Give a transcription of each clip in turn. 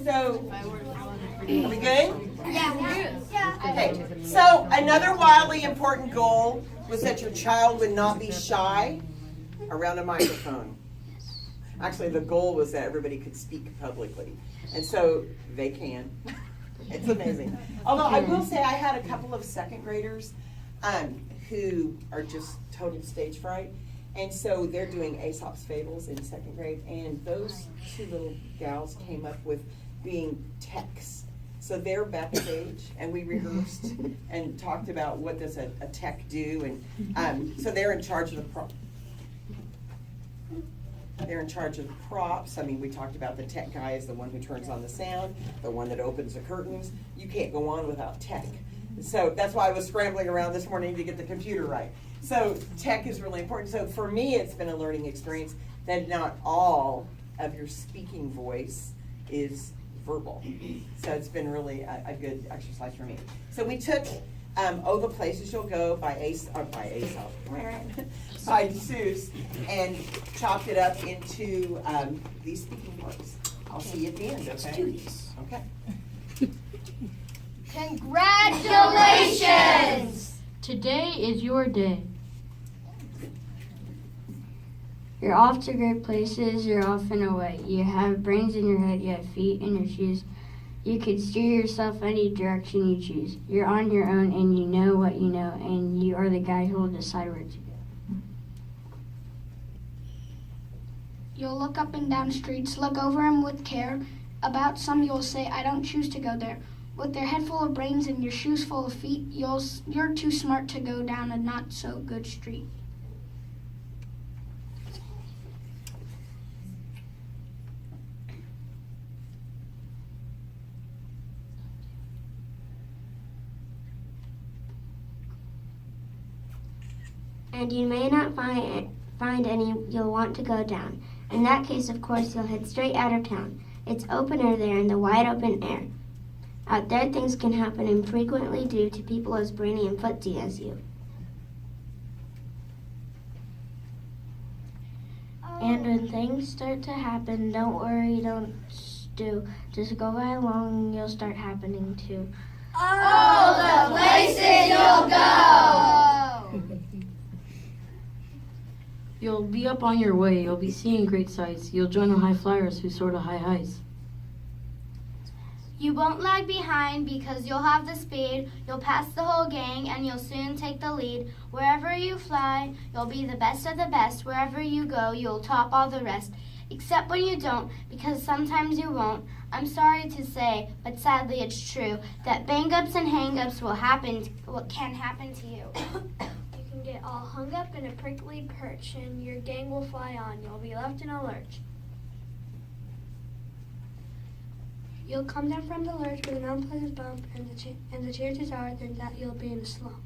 So, are we good? Okay, so another wildly important goal was that your child would not be shy around a microphone. Actually, the goal was that everybody could speak publicly. And so they can. It's amazing. Although I will say I had a couple of second graders who are just total stage fright. And so they're doing Aesop's Fables in second grade. And those two little gals came up with being techs. So they're backstage, and we rehearsed and talked about what does a tech do. And so they're in charge of the prop. They're in charge of the props. I mean, we talked about the tech guy is the one who turns on the sound, the one that opens the curtains. You can't go on without tech. So that's why I was scrambling around this morning to get the computer right. So tech is really important. So for me, it's been a learning experience that not all of your speaking voice is verbal. So it's been really a good exercise for me. So we took the Places You'll Go by Aesop, by Seuss, and chopped it up into these speaking parts. I'll see you at the end, okay? Okay. Congratulations! Today is your day. You're off to great places, you're off and away. You have brains in your head, you have feet in your shoes. You can steer yourself any direction you choose. You're on your own and you know what you know, and you are the guy who will decide where to go. You'll look up and down streets, look over them with care. About some you'll say, I don't choose to go there. With your head full of brains and your shoes full of feet, you're too smart to go down a not so good street. And you may not find any you'll want to go down. In that case, of course, you'll head straight out of town. It's opener there in the wide open air. Out there, things can happen and frequently do to people as brainy and footsie as you. And when things start to happen, don't worry, don't stew. Just go right along and you'll start happening too. All the places you'll go! You'll be up on your way. You'll be seeing great sights. You'll join the high flyers who soar to high heights. You won't lag behind because you'll have the speed. You'll pass the whole gang and you'll soon take the lead. Wherever you fly, you'll be the best of the best. Wherever you go, you'll top all the rest. Except when you don't, because sometimes you won't. I'm sorry to say, but sadly it's true, that bang-ups and hang-ups can happen to you. You can get all hung up in a prickly perch, and your gang will fly on. You'll be left in a lurch. You'll come down from the lurch with an unpleasant bump, and the chances are then that you'll be in a slump.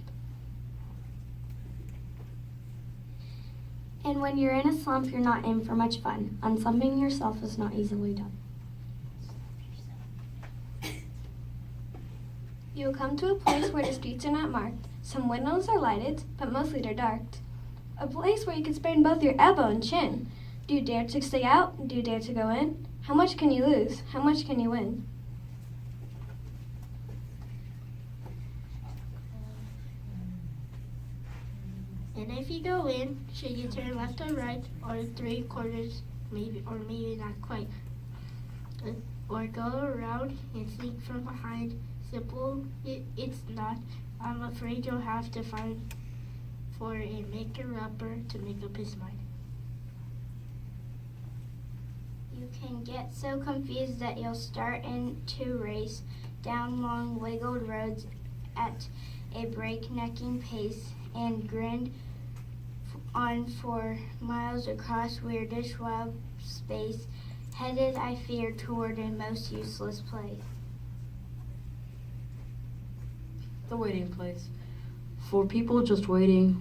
And when you're in a slump, you're not in for much fun. Unslumping yourself is not easily done. You'll come to a place where the streets are not marked. Some windows are lighted, but mostly they're dark. A place where you can sprain both your elbow and chin. Do you dare to stay out? Do you dare to go in? How much can you lose? How much can you win? And if you go in, should you turn left or right, or 3/4, maybe, or maybe not quite, or go around and sneak from behind? Simple, it's not. I'm afraid you'll have to find for a maker-upper to make up his mind. You can get so confused that you'll start in to race down long wiggled roads at a breaknecking pace and grin on for miles across weirdish wild space, headed, I fear, toward a most useless place. The waiting place. For people just waiting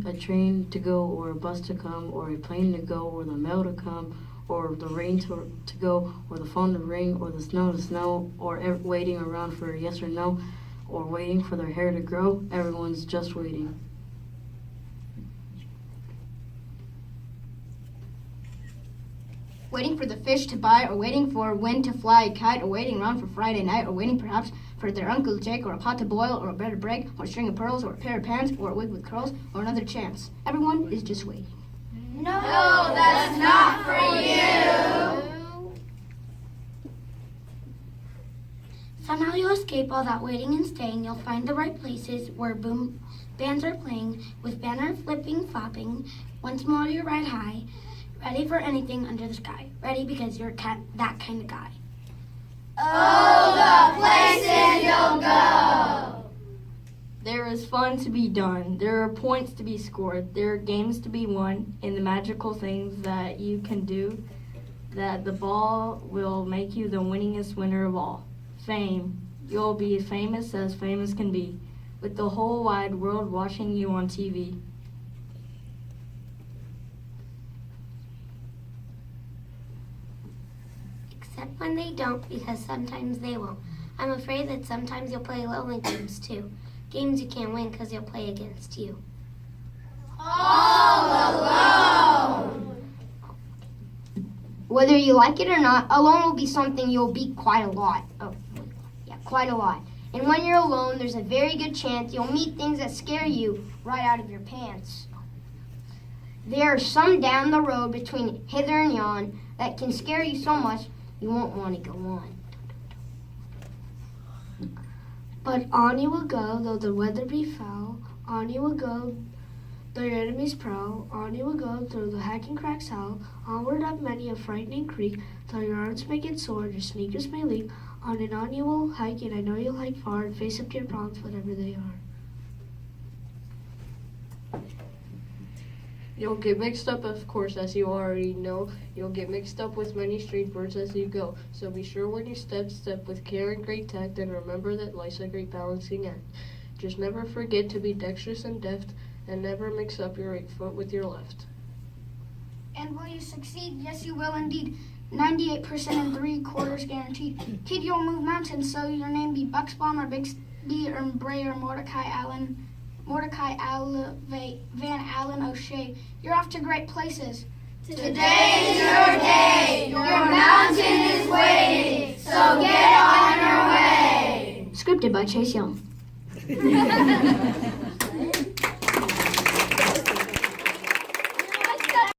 a train to go, or a bus to come, or a plane to go, or the mail to come, or the rain to go, or the phone to ring, or the snow to snow, or waiting around for a yes or no, or waiting for their hair to grow. Everyone's just waiting. waiting for the fish to bite, or waiting for wind to fly a kite, or waiting around for Friday night, or waiting perhaps for their Uncle Jake, or a pot to boil, or a bread to break, or a string of pearls, or a pair of pants, or a wig with curls, or another chance. Everyone is just waiting. No, that's not for you. Somehow you'll escape all that waiting and staying. You'll find the right places where boom bands are playing, with banner flipping, flopping. Once more you ride high, ready for anything under the sky. Ready because you're that kind of guy. Oh, the places you'll go! There is fun to be done. There are points to be scored. There are games to be won, and the magical things that you can do, that the ball will make you the winningest winner of all. Fame. You'll be famous as famous can be, with the whole wide world watching you on TV. Except when they don't, because sometimes they won't. I'm afraid that sometimes you'll play lonely games too. Games you can't win because you'll play against you. All alone! Whether you like it or not, alone will be something you'll be quite a lot. Quite a lot. And when you're alone, there's a very good chance you'll meet things that scare you right out of your pants. There are some down the road between hither and yon that can scare you so much you won't want to go on. But on you will go, though the weather be foul. On you will go, though your enemies prowl. On you will go, through the hacking cracks howl. Onward up many a frightening creek, though your arms may get sore, your sneakers may leak. On and on you will hike, and I know you'll hike far, and face up to your problems, whatever they are. You'll get mixed up, of course, as you already know. You'll get mixed up with many strange birds as you go. So be sure when you step with care and great tact, and remember that life's a great balancing act. Just never forget to be dexterous and deft, and never mix up your right foot with your left. And will you succeed? Yes, you will indeed. 98% and 3/4 guaranteed. Kid, you'll move mountains, so your name be Bucksbaum or Bixby or Bray or Mordecai Van Allen O'Shea. You're off to great places. Today's your day. Your mountain is waiting, so get on your way. Scripted by Chase Young.